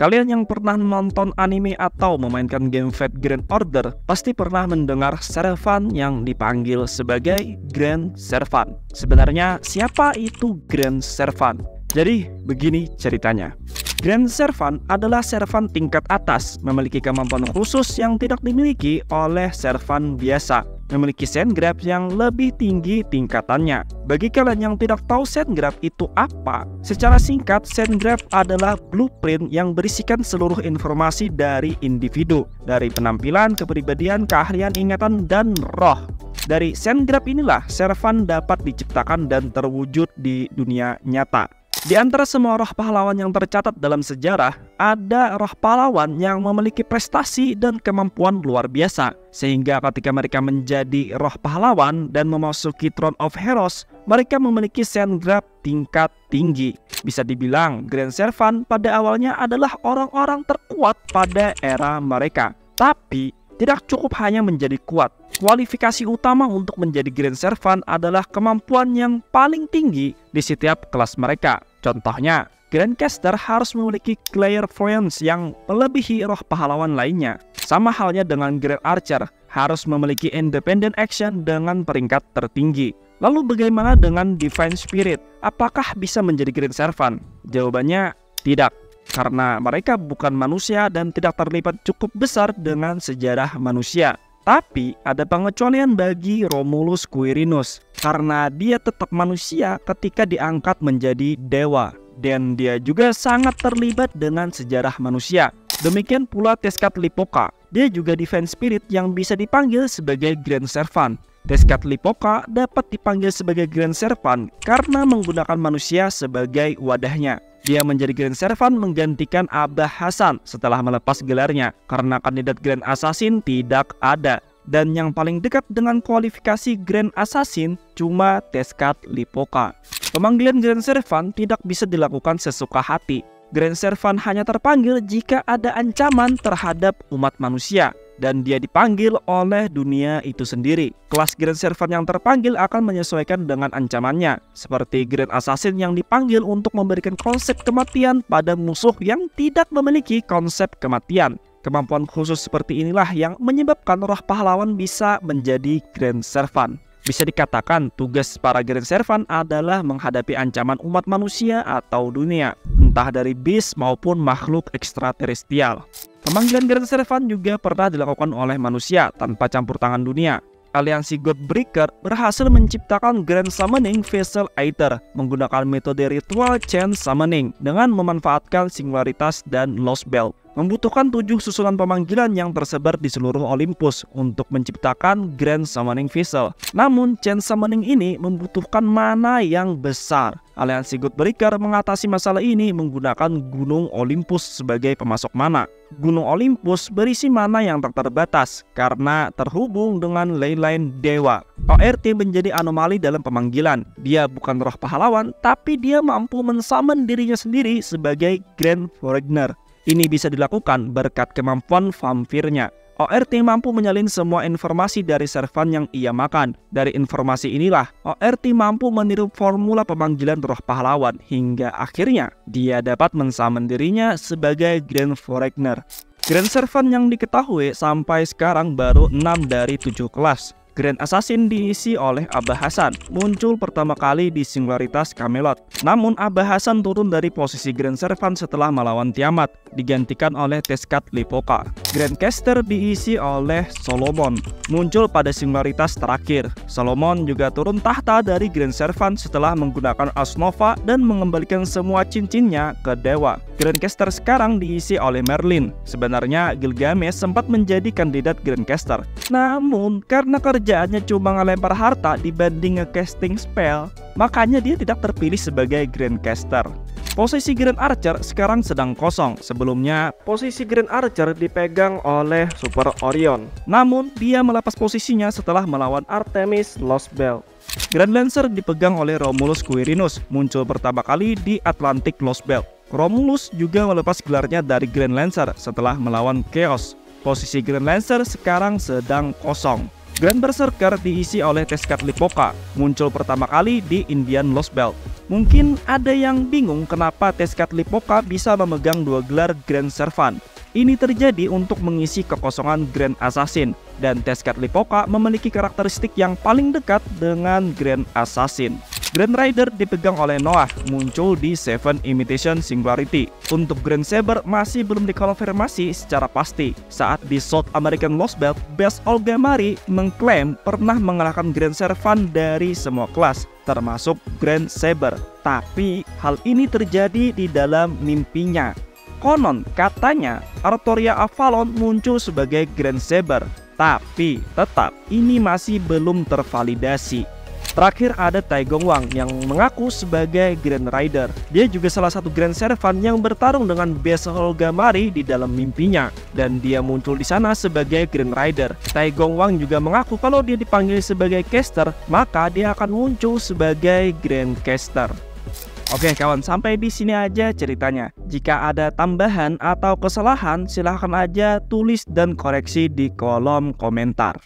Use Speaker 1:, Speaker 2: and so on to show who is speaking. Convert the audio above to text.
Speaker 1: Kalian yang pernah menonton anime atau memainkan game Fate Grand Order pasti pernah mendengar Servant yang dipanggil sebagai Grand Servant. Sebenarnya siapa itu Grand Servant? Jadi begini ceritanya. Grand Servant adalah servant tingkat atas, memiliki kemampuan khusus yang tidak dimiliki oleh servant biasa, memiliki sand grab yang lebih tinggi tingkatannya. Bagi kalian yang tidak tahu sand grab itu apa, secara singkat sand grab adalah blueprint yang berisikan seluruh informasi dari individu, dari penampilan, kepribadian, keahlian, ingatan, dan roh. Dari sand grab inilah servant dapat diciptakan dan terwujud di dunia nyata. Di antara semua roh pahlawan yang tercatat dalam sejarah, ada roh pahlawan yang memiliki prestasi dan kemampuan luar biasa. Sehingga ketika mereka menjadi roh pahlawan dan memasuki Throne of Heroes, mereka memiliki sand grab tingkat tinggi. Bisa dibilang, Grand Servant pada awalnya adalah orang-orang terkuat pada era mereka. Tapi, tidak cukup hanya menjadi kuat. Kualifikasi utama untuk menjadi Grand Servant adalah kemampuan yang paling tinggi di setiap kelas mereka. Contohnya, Grandcaster harus memiliki clairvoyance yang melebihi roh pahlawan lainnya. Sama halnya dengan Grand Archer, harus memiliki independent action dengan peringkat tertinggi. Lalu bagaimana dengan Divine Spirit? Apakah bisa menjadi Grand Servant? Jawabannya tidak. Karena mereka bukan manusia dan tidak terlibat cukup besar dengan sejarah manusia. Tapi ada pengecualian bagi Romulus Quirinus, karena dia tetap manusia ketika diangkat menjadi dewa, dan dia juga sangat terlibat dengan sejarah manusia. Demikian pula Tezcatlipoca, dia juga Divine Spirit yang bisa dipanggil sebagai Grand Servant. Tezcatlipoca dapat dipanggil sebagai Grand Servant karena menggunakan manusia sebagai wadahnya. Dia menjadi Grand Servant menggantikan Abah Hassan setelah melepas gelarnya karena kandidat Grand Assassin tidak ada. Dan yang paling dekat dengan kualifikasi Grand Assassin cuma Tezcatlipoca. Pemanggilan Grand Servant tidak bisa dilakukan sesuka hati. Grand Servant hanya terpanggil jika ada ancaman terhadap umat manusia, dan dia dipanggil oleh dunia itu sendiri. Kelas Grand Servant yang terpanggil akan menyesuaikan dengan ancamannya, seperti Grand Assassin yang dipanggil untuk memberikan konsep kematian pada musuh yang tidak memiliki konsep kematian. Kemampuan khusus seperti inilah yang menyebabkan roh pahlawan bisa menjadi Grand Servant. Bisa dikatakan tugas para Grand Servant adalah menghadapi ancaman umat manusia atau dunia, entah dari beast maupun makhluk ekstraterestrial. Pemanggilan Grand Servant juga pernah dilakukan oleh manusia tanpa campur tangan dunia. Aliansi Godbreaker berhasil menciptakan Grand Summoning Vessel Aether menggunakan metode ritual chain summoning dengan memanfaatkan singularitas dan lost belt. Membutuhkan 7 susunan pemanggilan yang tersebar di seluruh Olympus untuk menciptakan Grand Summoning Vessel. Namun, chain summoning ini membutuhkan mana yang besar. Aliansi Godbreaker mengatasi masalah ini menggunakan Gunung Olympus sebagai pemasok mana. Gunung Olympus berisi mana yang tak terbatas karena terhubung dengan ley line dewa. ORT menjadi anomali dalam pemanggilan. Dia bukan roh pahlawan, tapi dia mampu mensummon dirinya sendiri sebagai Grand Foreigner. Ini bisa dilakukan berkat kemampuan vampirnya. ORT mampu menyalin semua informasi dari servant yang ia makan. Dari informasi inilah, ORT mampu meniru formula pemanggilan roh pahlawan hingga akhirnya dia dapat mensummon dirinya sebagai Grand Foreigner. Grand Servant yang diketahui sampai sekarang baru 6 dari 7 kelas. Grand Assassin diisi oleh Abah Hassan, muncul pertama kali di Singularitas Camelot. Namun Abah Hassan turun dari posisi Grand Servant setelah melawan Tiamat, digantikan oleh Tezcatlipoca. Grandcaster diisi oleh Solomon, muncul pada Singularitas terakhir. Solomon juga turun tahta dari Grand Servant setelah menggunakan Asnova dan mengembalikan semua cincinnya ke dewa. Grandcaster sekarang diisi oleh Merlin. Sebenarnya Gilgamesh sempat menjadi kandidat Grandcaster. Namun karena kerjaannya cuma ngelempar harta dibanding nge-casting spell, makanya dia tidak terpilih sebagai Grandcaster. Posisi Grand Archer sekarang sedang kosong. Sebelumnya, posisi Grand Archer dipegang oleh Super Orion. Namun, dia melepas posisinya setelah melawan Artemis Lost Belt. Grand Lancer dipegang oleh Romulus Quirinus, muncul pertama kali di Atlantic Lost Belt. Romulus juga melepas gelarnya dari Grand Lancer setelah melawan Chaos. Posisi Grand Lancer sekarang sedang kosong. Grand Berserker diisi oleh Tezcatlipoca, muncul pertama kali di Indian Lost Belt. Mungkin ada yang bingung kenapa Tezcatlipoca bisa memegang dua gelar Grand Servant. Ini terjadi untuk mengisi kekosongan Grand Assassin, dan Tezcatlipoca memiliki karakteristik yang paling dekat dengan Grand Assassin. Grand Rider dipegang oleh Noah, muncul di Seven Imitation Singularity. Untuk Grand Saber masih belum dikonfirmasi secara pasti. Saat di South American Lost Belt, Best Olgamari mengklaim pernah mengalahkan Grand Servant dari semua kelas, termasuk Grand Saber. Tapi hal ini terjadi di dalam mimpinya. Konon katanya Artoria Avalon muncul sebagai Grand Saber, tapi tetap ini masih belum tervalidasi. Terakhir ada Tai Gong Wang yang mengaku sebagai Grand Rider. Dia juga salah satu Grand Servant yang bertarung dengan Best Olgamari di dalam mimpinya, dan dia muncul di sana sebagai Grand Rider. Tai Gong Wang juga mengaku kalau dia dipanggil sebagai caster, maka dia akan muncul sebagai Grand Caster. Oke kawan, sampai di sini aja ceritanya. Jika ada tambahan atau kesalahan, silahkan aja tulis dan koreksi di kolom komentar.